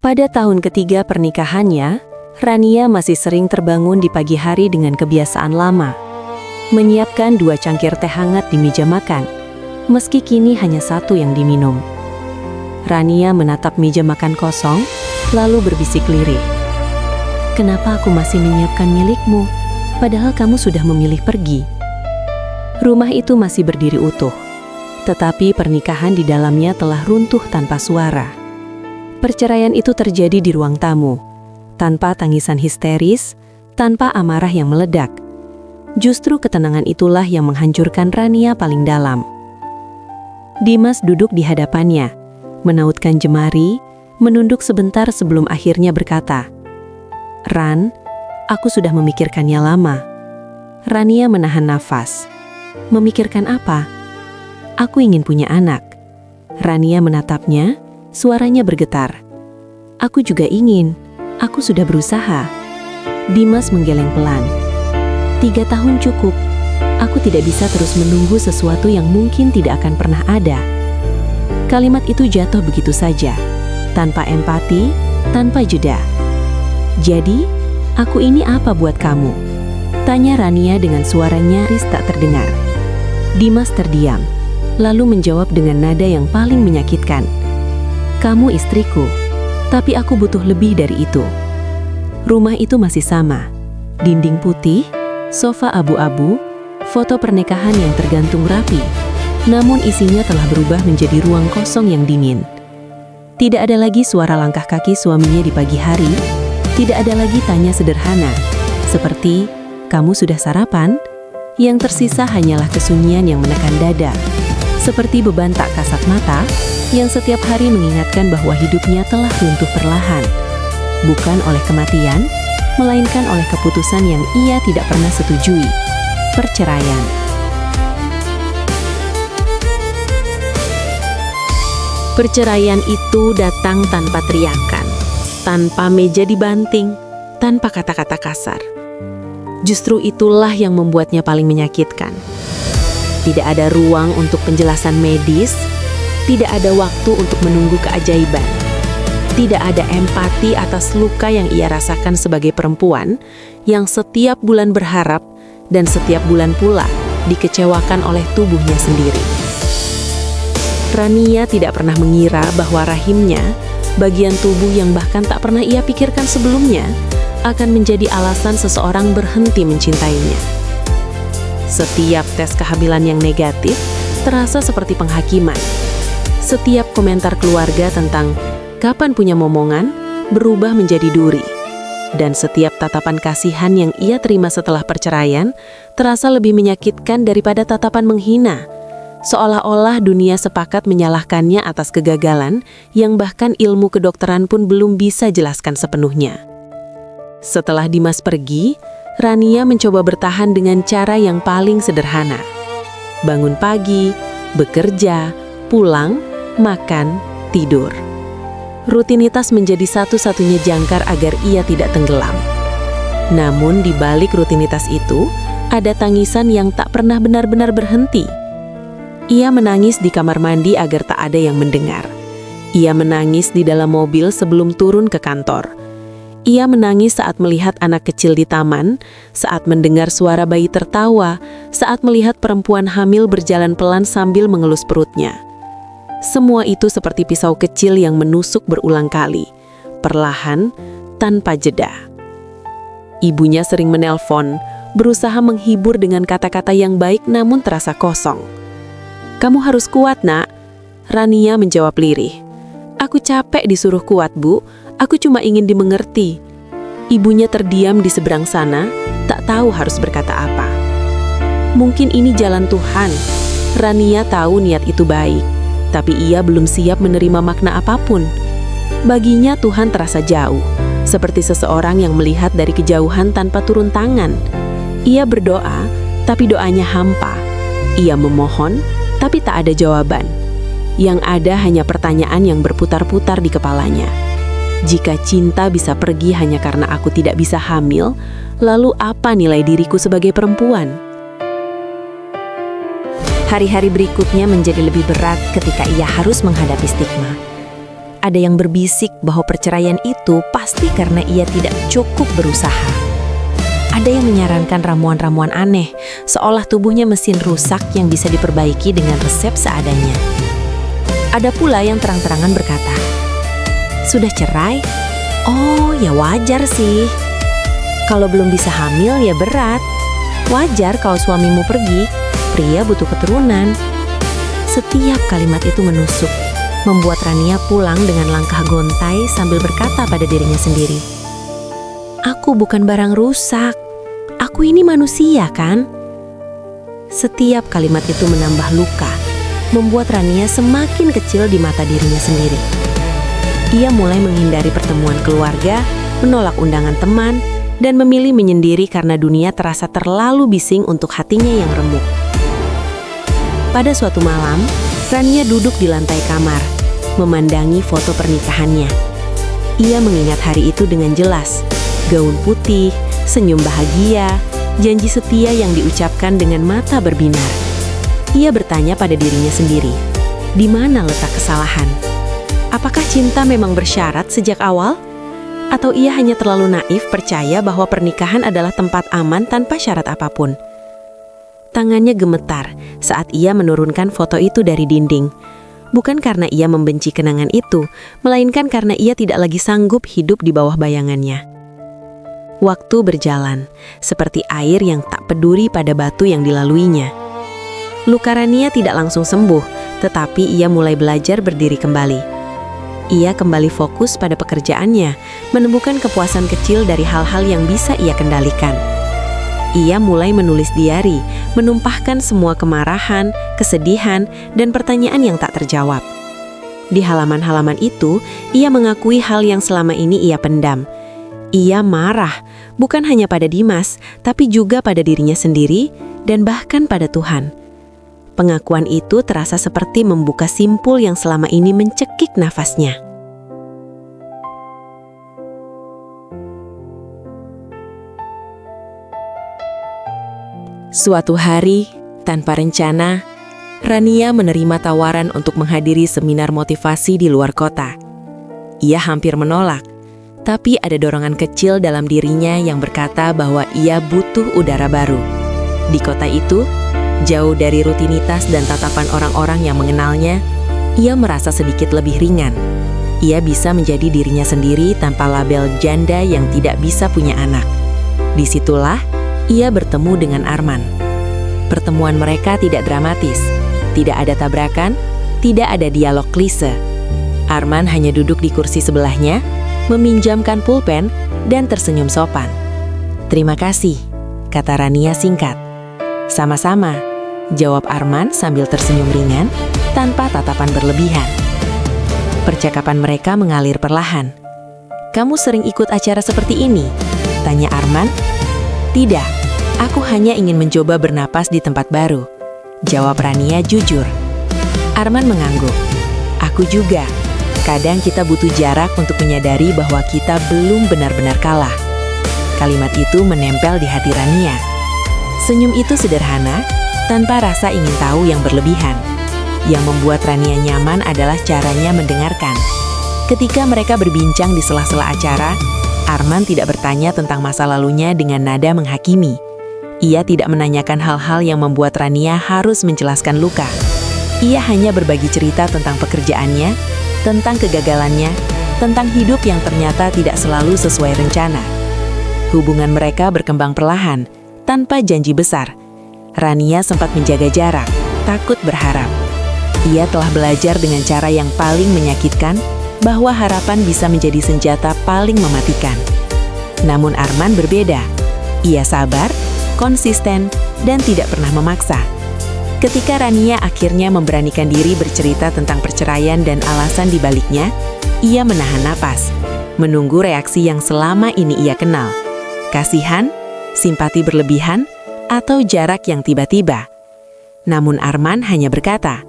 Pada tahun ketiga pernikahannya, Rania masih sering terbangun di pagi hari dengan kebiasaan lama. Menyiapkan 2 cangkir teh hangat di meja makan, meski kini hanya 1 yang diminum. Rania menatap meja makan kosong, lalu berbisik lirih. "Kenapa aku masih menyiapkan milikmu, padahal kamu sudah memilih pergi?" Rumah itu masih berdiri utuh, tetapi pernikahan di dalamnya telah runtuh tanpa suara. Perceraian itu terjadi di ruang tamu, tanpa tangisan histeris, tanpa amarah yang meledak. Justru ketenangan itulah yang menghancurkan Rania paling dalam. Dimas duduk di hadapannya, menautkan jemari, menunduk sebentar sebelum akhirnya berkata, "Ran, aku sudah memikirkannya lama." Rania menahan nafas. "Memikirkan apa?" "Aku ingin punya anak." Rania menatapnya, suaranya bergetar. "Aku juga ingin. Aku sudah berusaha." Dimas menggeleng pelan. 3 tahun cukup. Aku tidak bisa terus menunggu sesuatu yang mungkin tidak akan pernah ada." Kalimat itu jatuh begitu saja, tanpa empati, tanpa jeda. "Jadi, aku ini apa buat kamu?" tanya Rania dengan suara nyaris tak terdengar. Dimas terdiam, lalu menjawab dengan nada yang paling menyakitkan. "Kamu istriku, tapi aku butuh lebih dari itu." Rumah itu masih sama. Dinding putih, sofa abu-abu, foto pernikahan yang tergantung rapi. Namun isinya telah berubah menjadi ruang kosong yang dingin. Tidak ada lagi suara langkah kaki suaminya di pagi hari. Tidak ada lagi tanya sederhana, seperti, "Kamu sudah sarapan?" Yang tersisa hanyalah kesunyian yang menekan dada. Seperti beban tak kasat mata, yang setiap hari mengingatkan bahwa hidupnya telah runtuh perlahan. Bukan oleh kematian, melainkan oleh keputusan yang ia tidak pernah setujui. Perceraian. Perceraian itu datang tanpa teriakan, tanpa meja dibanting, tanpa kata-kata kasar. Justru itulah yang membuatnya paling menyakitkan. Tidak ada ruang untuk penjelasan medis, tidak ada waktu untuk menunggu keajaiban. Tidak ada empati atas luka yang ia rasakan sebagai perempuan yang setiap bulan berharap dan setiap bulan pula dikecewakan oleh tubuhnya sendiri. Rania tidak pernah mengira bahwa rahimnya, bagian tubuh yang bahkan tak pernah ia pikirkan sebelumnya, akan menjadi alasan seseorang berhenti mencintainya. Setiap tes kehamilan yang negatif terasa seperti penghakiman. Setiap komentar keluarga tentang kapan punya momongan berubah menjadi duri. Dan setiap tatapan kasihan yang ia terima setelah perceraian terasa lebih menyakitkan daripada tatapan menghina. Seolah-olah dunia sepakat menyalahkannya atas kegagalan yang bahkan ilmu kedokteran pun belum bisa jelaskan sepenuhnya. Setelah Dimas pergi, Rania mencoba bertahan dengan cara yang paling sederhana. Bangun pagi, bekerja, pulang, makan, tidur. Rutinitas menjadi satu-satunya jangkar agar ia tidak tenggelam. Namun di balik rutinitas itu, ada tangisan yang tak pernah benar-benar berhenti. Ia menangis di kamar mandi agar tak ada yang mendengar. Ia menangis di dalam mobil sebelum turun ke kantor. Ia menangis saat melihat anak kecil di taman, saat mendengar suara bayi tertawa, saat melihat perempuan hamil berjalan pelan sambil mengelus perutnya. Semua itu seperti pisau kecil yang menusuk berulang kali, perlahan, tanpa jeda. Ibunya sering menelpon, berusaha menghibur dengan kata-kata yang baik namun terasa kosong. "Kamu harus kuat, Nak." Rania menjawab lirih. "Aku capek disuruh kuat, Bu. Aku cuma ingin dimengerti." Ibunya terdiam di seberang sana, tak tahu harus berkata apa. Mungkin ini jalan Tuhan. Rania tahu niat itu baik, tapi ia belum siap menerima makna apapun. Baginya Tuhan terasa jauh, seperti seseorang yang melihat dari kejauhan tanpa turun tangan. Ia berdoa, tapi doanya hampa. Ia memohon, tapi tak ada jawaban. Yang ada hanya pertanyaan yang berputar-putar di kepalanya. Jika cinta bisa pergi hanya karena aku tidak bisa hamil, lalu apa nilai diriku sebagai perempuan? Hari-hari berikutnya menjadi lebih berat ketika ia harus menghadapi stigma. Ada yang berbisik bahwa perceraian itu pasti karena ia tidak cukup berusaha. Ada yang menyarankan ramuan-ramuan aneh, seolah tubuhnya mesin rusak yang bisa diperbaiki dengan resep seadanya. Ada pula yang terang-terangan berkata, "Sudah cerai? Oh, ya wajar sih. Kalau belum bisa hamil ya berat. Wajar kalau suamimu pergi, pria butuh keturunan." Setiap kalimat itu menusuk, membuat Rania pulang dengan langkah gontai sambil berkata pada dirinya sendiri, "Aku bukan barang rusak. Aku ini manusia, kan?" Setiap kalimat itu menambah luka, membuat Rania semakin kecil di mata dirinya sendiri. Ia mulai menghindari pertemuan keluarga, menolak undangan teman, dan memilih menyendiri karena dunia terasa terlalu bising untuk hatinya yang remuk. Pada suatu malam, Rania duduk di lantai kamar, memandangi foto pernikahannya. Ia mengingat hari itu dengan jelas, gaun putih, senyum bahagia, janji setia yang diucapkan dengan mata berbinar. Ia bertanya pada dirinya sendiri, di mana letak kesalahan? Apakah cinta memang bersyarat sejak awal? Atau ia hanya terlalu naif percaya bahwa pernikahan adalah tempat aman tanpa syarat apapun? Tangannya gemetar saat ia menurunkan foto itu dari dinding. Bukan karena ia membenci kenangan itu, melainkan karena ia tidak lagi sanggup hidup di bawah bayangannya. Waktu berjalan, seperti air yang tak peduli pada batu yang dilaluinya. Luka Rania tidak langsung sembuh, tetapi ia mulai belajar berdiri kembali. Ia kembali fokus pada pekerjaannya, menemukan kepuasan kecil dari hal-hal yang bisa ia kendalikan. Ia mulai menulis diari, menumpahkan semua kemarahan, kesedihan, dan pertanyaan yang tak terjawab. Di halaman-halaman itu, ia mengakui hal yang selama ini ia pendam. Ia marah, bukan hanya pada Dimas, tapi juga pada dirinya sendiri, dan bahkan pada Tuhan. Pengakuan itu terasa seperti membuka simpul yang selama ini mencekik nafasnya. Suatu hari, tanpa rencana, Rania menerima tawaran untuk menghadiri seminar motivasi di luar kota. Ia hampir menolak, tapi ada dorongan kecil dalam dirinya yang berkata bahwa ia butuh udara baru. Di kota itu, jauh dari rutinitas dan tatapan orang-orang yang mengenalnya, ia merasa sedikit lebih ringan. Ia bisa menjadi dirinya sendiri tanpa label janda yang tidak bisa punya anak. Disitulah ia bertemu dengan Arman. Pertemuan mereka tidak dramatis, tidak ada tabrakan, tidak ada dialog klise. Arman hanya duduk di kursi sebelahnya, meminjamkan pulpen, dan tersenyum sopan. "Terima kasih," kata Rania singkat. "Sama-sama," jawab Arman sambil tersenyum ringan, tanpa tatapan berlebihan. Percakapan mereka mengalir perlahan. "Kamu sering ikut acara seperti ini?" tanya Arman. "Tidak, aku hanya ingin mencoba bernapas di tempat baru," jawab Rania jujur. Arman mengangguk. "Aku juga. Kadang kita butuh jarak untuk menyadari bahwa kita belum benar-benar kalah." Kalimat itu menempel di hati Rania. Senyum itu sederhana, tanpa rasa ingin tahu yang berlebihan. Yang membuat Rania nyaman adalah caranya mendengarkan. Ketika mereka berbincang di sela-sela acara, Arman tidak bertanya tentang masa lalunya dengan nada menghakimi. Ia tidak menanyakan hal-hal yang membuat Rania harus menjelaskan luka. Ia hanya berbagi cerita tentang pekerjaannya, tentang kegagalannya, tentang hidup yang ternyata tidak selalu sesuai rencana. Hubungan mereka berkembang perlahan, tanpa janji besar. Rania sempat menjaga jarak, takut berharap. Ia telah belajar dengan cara yang paling menyakitkan, bahwa harapan bisa menjadi senjata paling mematikan. Namun Arman berbeda. Ia sabar, konsisten, dan tidak pernah memaksa. Ketika Rania akhirnya memberanikan diri bercerita tentang perceraian dan alasan di baliknya, ia menahan napas, menunggu reaksi yang selama ini ia kenal. Kasihan, simpati berlebihan, atau jarak yang tiba-tiba. Namun Arman hanya berkata,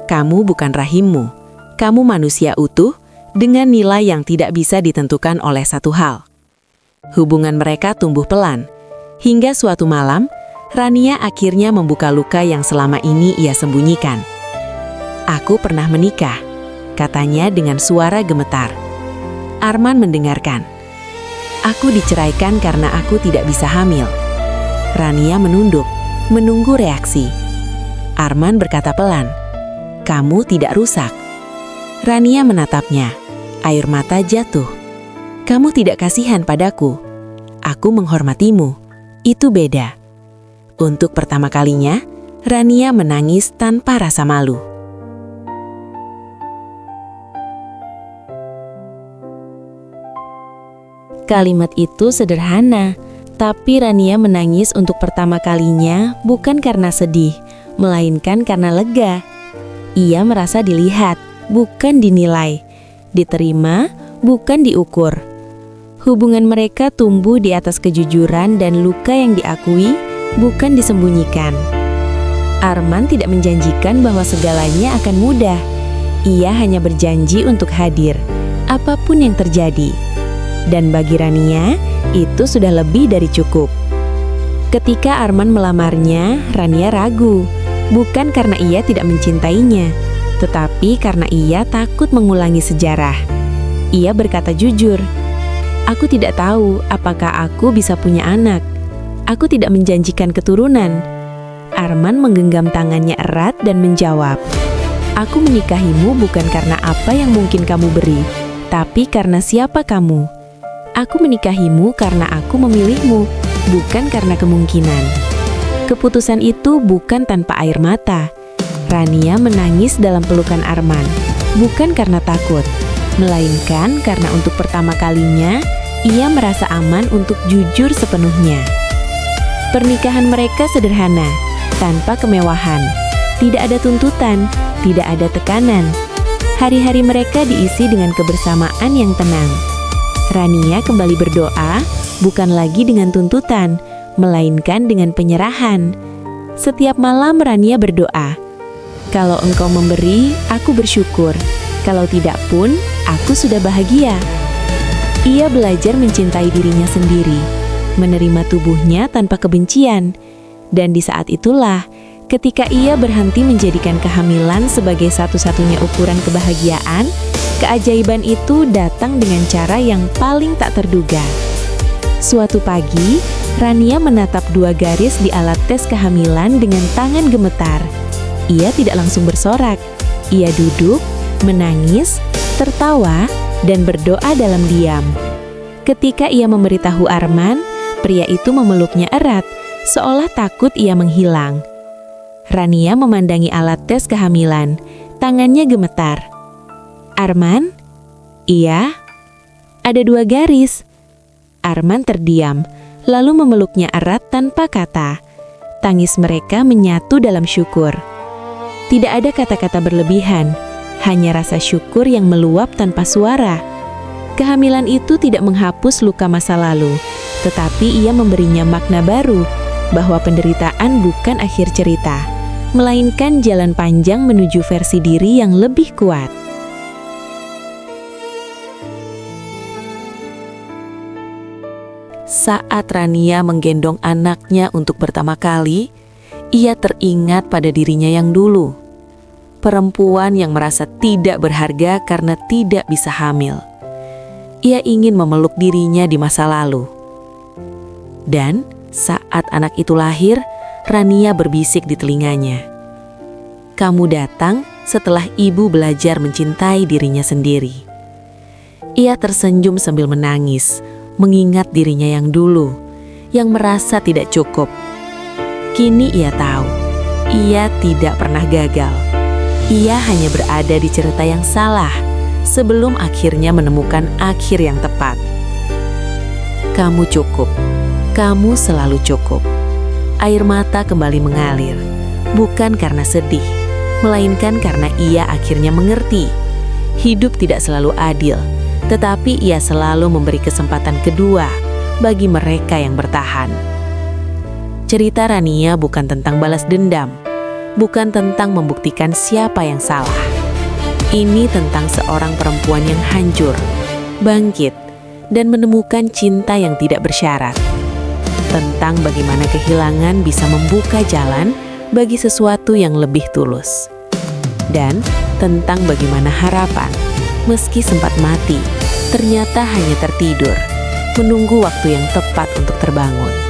"Kamu bukan rahimmu, kamu manusia utuh dengan nilai yang tidak bisa ditentukan oleh satu hal." Hubungan mereka tumbuh pelan, hingga suatu malam, Rania akhirnya membuka luka yang selama ini ia sembunyikan. "Aku pernah menikah," katanya dengan suara gemetar. Arman mendengarkan. Aku diceraikan karena aku tidak bisa hamil. Rania menunduk, menunggu reaksi. Arman berkata pelan, kamu tidak rusak. Rania menatapnya, air mata jatuh. Kamu tidak kasihan padaku. Aku menghormatimu. Itu beda. Untuk pertama kalinya, Rania menangis tanpa rasa malu. Kalimat itu sederhana, tapi Rania menangis untuk pertama kalinya bukan karena sedih, melainkan karena lega. Ia merasa dilihat, bukan dinilai, diterima, bukan diukur. Hubungan mereka tumbuh di atas kejujuran dan luka yang diakui, bukan disembunyikan. Arman tidak menjanjikan bahwa segalanya akan mudah. Ia hanya berjanji untuk hadir, apapun yang terjadi. Dan bagi Rania, itu sudah lebih dari cukup. Ketika Arman melamarnya, Rania ragu. Bukan karena ia tidak mencintainya, tetapi karena ia takut mengulangi sejarah. Ia berkata jujur, aku tidak tahu apakah aku bisa punya anak. Aku tidak menjanjikan keturunan. Arman menggenggam tangannya erat dan menjawab, aku menikahimu bukan karena apa yang mungkin kamu beri, tapi karena siapa kamu. Aku menikahimu karena aku memilihmu, bukan karena kemungkinan. Keputusan itu bukan tanpa air mata. Rania menangis dalam pelukan Arman, bukan karena takut, melainkan karena untuk pertama kalinya, ia merasa aman untuk jujur sepenuhnya. Pernikahan mereka sederhana, tanpa kemewahan. Tidak ada tuntutan, tidak ada tekanan. Hari-hari mereka diisi dengan kebersamaan yang tenang. Rania kembali berdoa, bukan lagi dengan tuntutan, melainkan dengan penyerahan. Setiap malam Rania berdoa, kalau engkau memberi, aku bersyukur. Kalau tidak pun, aku sudah bahagia. Ia belajar mencintai dirinya sendiri, menerima tubuhnya tanpa kebencian. Dan di saat itulah, ketika ia berhenti menjadikan kehamilan sebagai satu-satunya ukuran kebahagiaan, keajaiban itu datang dengan cara yang paling tak terduga. Suatu pagi, Rania menatap 2 garis di alat tes kehamilan dengan tangan gemetar. Ia tidak langsung bersorak. Ia duduk, menangis, tertawa, dan berdoa dalam diam. Ketika ia memberitahu Arman, pria itu memeluknya erat, seolah takut ia menghilang. Rania memandangi alat tes kehamilan, tangannya gemetar. Arman? Iya? Ada 2 garis. Arman terdiam, lalu memeluknya erat tanpa kata. Tangis mereka menyatu dalam syukur. Tidak ada kata-kata berlebihan, hanya rasa syukur yang meluap tanpa suara. Kehamilan itu tidak menghapus luka masa lalu, tetapi ia memberinya makna baru, bahwa penderitaan bukan akhir cerita, melainkan jalan panjang menuju versi diri yang lebih kuat. Saat Rania menggendong anaknya untuk pertama kali, ia teringat pada dirinya yang dulu. Perempuan yang merasa tidak berharga karena tidak bisa hamil. Ia ingin memeluk dirinya di masa lalu. Dan saat anak itu lahir, Rania berbisik di telinganya. Kamu datang setelah ibu belajar mencintai dirinya sendiri. Ia tersenyum sambil menangis, mengingat dirinya yang dulu, yang merasa tidak cukup. Kini ia tahu, ia tidak pernah gagal. Ia hanya berada di cerita yang salah, sebelum akhirnya menemukan akhir yang tepat. Kamu cukup, kamu selalu cukup. Air mata kembali mengalir, bukan karena sedih, melainkan karena ia akhirnya mengerti. Hidup tidak selalu adil, tetapi ia selalu memberi kesempatan kedua bagi mereka yang bertahan. Cerita Rania bukan tentang balas dendam, bukan tentang membuktikan siapa yang salah. Ini tentang seorang perempuan yang hancur, bangkit, dan menemukan cinta yang tidak bersyarat. Tentang bagaimana kehilangan bisa membuka jalan bagi sesuatu yang lebih tulus. dan tentang bagaimana harapan, meski sempat mati, ternyata hanya tertidur, menunggu waktu yang tepat untuk terbangun.